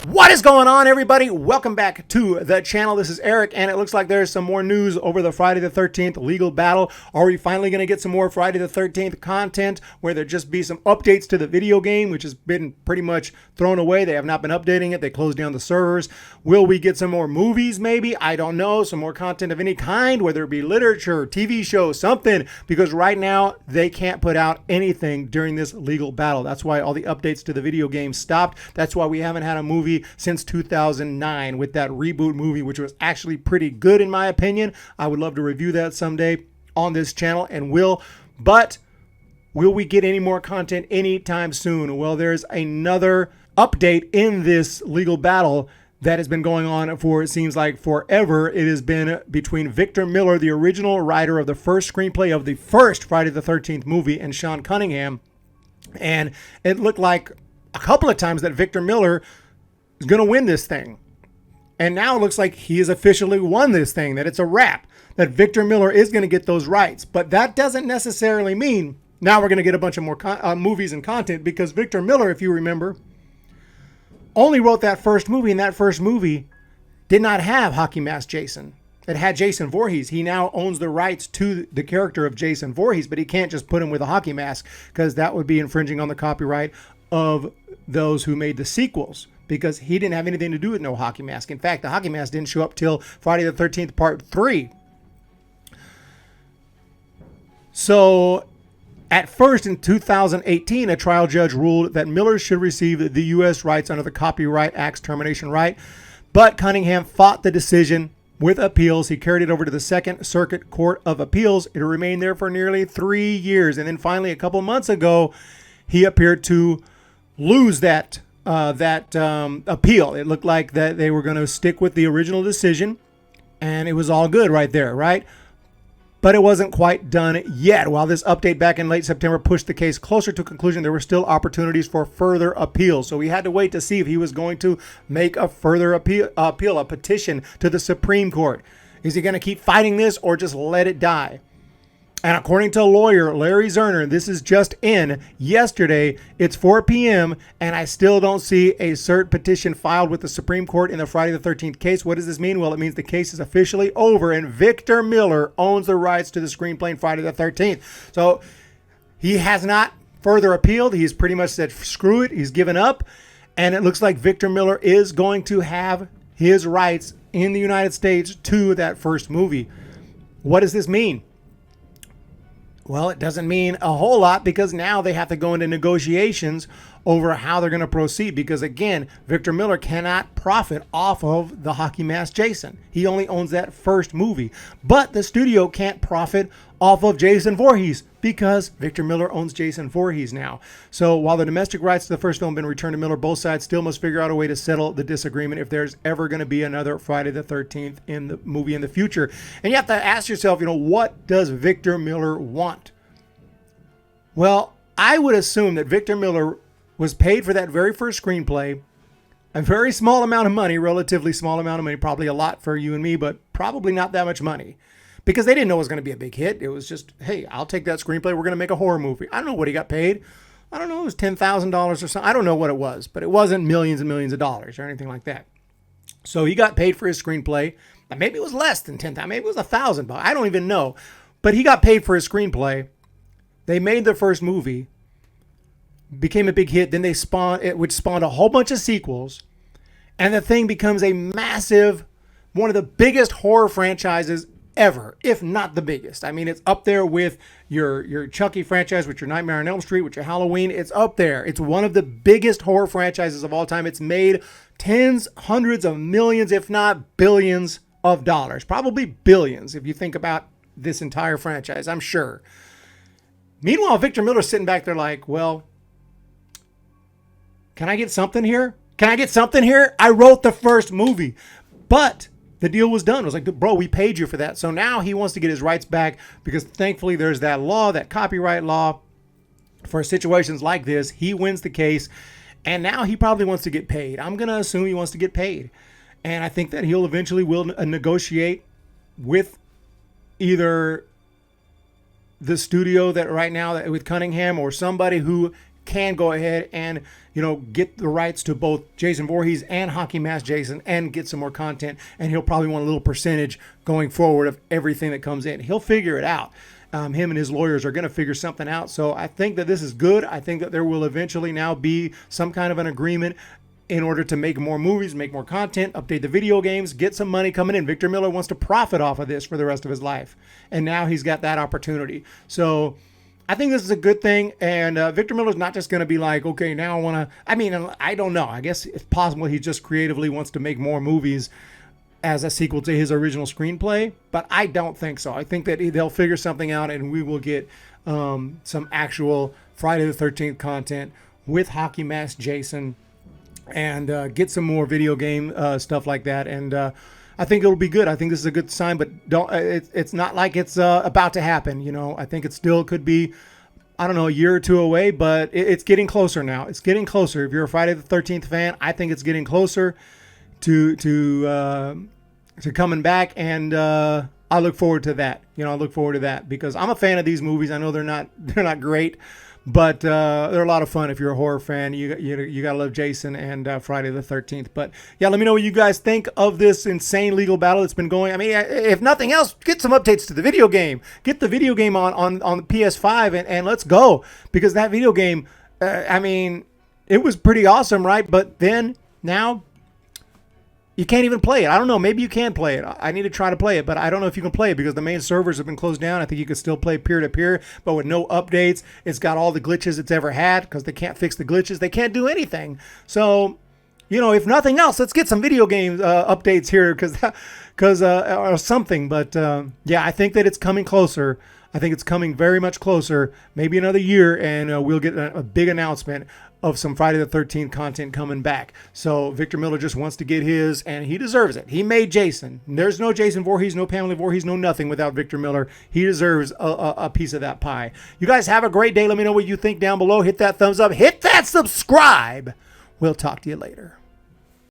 What is going on, everybody? Welcome back to the channel. This is Eric, and it looks like there's some more news over the Friday the 13th legal battle. Are we finally going to get some more Friday the 13th content where there just be some updates to the video game, which has been pretty much thrown away? They have not been updating it. They closed down the servers. Will we get some more movies, maybe? I don't know. Some more content of any kind, whether it be literature, TV show, something, because right now they can't put out anything during this legal battle. That's why all the updates to the video game stopped. That's why we haven't had a movie since 2009 with that reboot movie, which was actually pretty good in my opinion. I would love to review that someday on this channel, and but will we get any more content anytime soon? Well, there's another update in this legal battle that has been going on for, it seems like, forever. It has been between Victor Miller, the original writer of the first screenplay of the first Friday the 13th movie, and Sean Cunningham. And it looked like a couple of times that Victor Miller is going to win this thing. And now it looks like he has officially won this thing, that it's a wrap, that Victor Miller is going to get those rights. But that doesn't necessarily mean now we're going to get a bunch of more movies and content, because Victor Miller, if you remember, only wrote that first movie, and that first movie did not have Hockey Mask Jason. It had Jason Voorhees. He now owns the rights to the character of Jason Voorhees, but he can't just put him with a hockey mask, because that would be infringing on the copyright of those who made the sequels, because he didn't have anything to do with no hockey mask. In fact, the hockey mask didn't show up till Friday the 13th Part 3. So at first, in 2018, a trial judge ruled that Miller should receive the U.S. rights under the Copyright Act's termination right, but Cunningham fought the decision with appeals. He carried it over to the Second Circuit Court of Appeals. It remained there for nearly 3 years, and then finally, a couple months ago, he appeared to lose that appeal. It looked like that they were going to stick with the original decision, and it was all good right there, right? But it wasn't quite done yet. While this update back in late September pushed the case closer to conclusion, there were still opportunities for further appeals. So we had to wait to see if he was going to make a further appeal, a petition to the Supreme Court. Is he going to keep fighting this or just let it die? And according to lawyer Larry Zerner, this is just in yesterday, it's 4 p.m., and I still don't see a cert petition filed with the Supreme Court in the Friday the 13th case. What does this mean? Well, it means the case is officially over, and Victor Miller owns the rights to the screenplay in Friday the 13th. So he has not further appealed. He's pretty much said, screw it. He's given up. And it looks like Victor Miller is going to have his rights in the United States to that first movie. What does this mean? Well, it doesn't mean a whole lot, because now they have to go into negotiations over how they're going to proceed. Because again, Victor Miller cannot profit off of the Hockey Mask Jason. He only owns that first movie. But the studio can't profit off of Jason Voorhees, because Victor Miller owns Jason Voorhees now. So while the domestic rights to the first film have been returned to Miller, both sides still must figure out a way to settle the disagreement if there's ever going to be another Friday the 13th in the movie in the future. And you have to ask yourself, what does Victor Miller want? Well, I would assume that Victor Miller was paid for that very first screenplay a very small amount of money, relatively small amount of money, probably a lot for you and me, but probably not that much money. Because they didn't know it was going to be a big hit. It was just, hey, I'll take that screenplay. We're going to make a horror movie. I don't know what he got paid. I don't know. It was $10,000 or something. I don't know what it was, but it wasn't millions and millions of dollars or anything like that. So he got paid for his screenplay. Maybe it was less than $10,000. Maybe it was $1,000. I don't even know. But he got paid for his screenplay. They made the first movie, became a big hit. Then which spawned a whole bunch of sequels. And the thing becomes a massive, one of the biggest horror franchises ever, if not the biggest. I mean, it's up there with your Chucky franchise, with your Nightmare on Elm Street, with your Halloween. It's up there. It's one of the biggest horror franchises of all time. It's made tens, hundreds of millions, if not billions of dollars. Probably billions if you think about this entire franchise, I'm sure. Meanwhile, Victor Miller's sitting back there like, well, can I get something here? Can I get something here? I wrote the first movie. But the deal was done. It was like, bro, we paid you for that. So now he wants to get his rights back, because thankfully there's that law, that copyright law for situations like this. He wins the case, and now he probably wants to get paid. I'm going to assume he wants to get paid. And I think that he'll eventually will negotiate with either the studio that right now with Cunningham, or somebody who can go ahead and, get the rights to both Jason Voorhees and Hockey Mask Jason and get some more content. And he'll probably want a little percentage going forward of everything that comes in. He'll figure it out. Him and his lawyers are going to figure something out. So I think that this is good. I think that there will eventually now be some kind of an agreement in order to make more movies, make more content, update the video games, get some money coming in. Victor Miller wants to profit off of this for the rest of his life. And now he's got that opportunity. So I think this is a good thing. And Victor Miller's not just going to be like, okay, now I want to, I don't know. I guess it's possible he just creatively wants to make more movies as a sequel to his original screenplay. But I don't think so. I think that they'll figure something out and we will get some actual Friday the 13th content with Hockey Mask Jason and get some more video game stuff like that. And I think it'll be good. I think this is a good sign, but it's not like it's about to happen. I think it still could be, I don't know, a year or two away, but it's getting closer now. It's getting closer. If you're a Friday the 13th fan, I think it's getting closer to coming back, and I look forward to that. I look forward to that because I'm a fan of these movies. I know they're not great, but they're a lot of fun. If you're a horror fan, you gotta love Jason and Friday the 13th. But yeah, let me know what you guys think of this insane legal battle that's been going. If nothing else, get some updates to the video game. Get the video game on the PS5 and let's go, because that video game, it was pretty awesome, right? But then now you can't even play it. I don't know. Maybe you can play it. I need to try to play it, but I don't know if you can play it because the main servers have been closed down. I think you can still play peer-to-peer, but with no updates. It's got all the glitches it's ever had because they can't fix the glitches. They can't do anything. So, if nothing else, let's get some video game updates here or something. But, yeah, I think that it's coming closer. I think it's coming very much closer, maybe another year, and we'll get a big announcement of some Friday the 13th content coming back. So Victor Miller just wants to get his, and he deserves it. He made Jason. There's no Jason Voorhees, no Pamela Voorhees, no nothing without Victor Miller. He deserves a piece of that pie. You guys have a great day. Let me know what you think down below. Hit that thumbs up. Hit that subscribe. We'll talk to you later.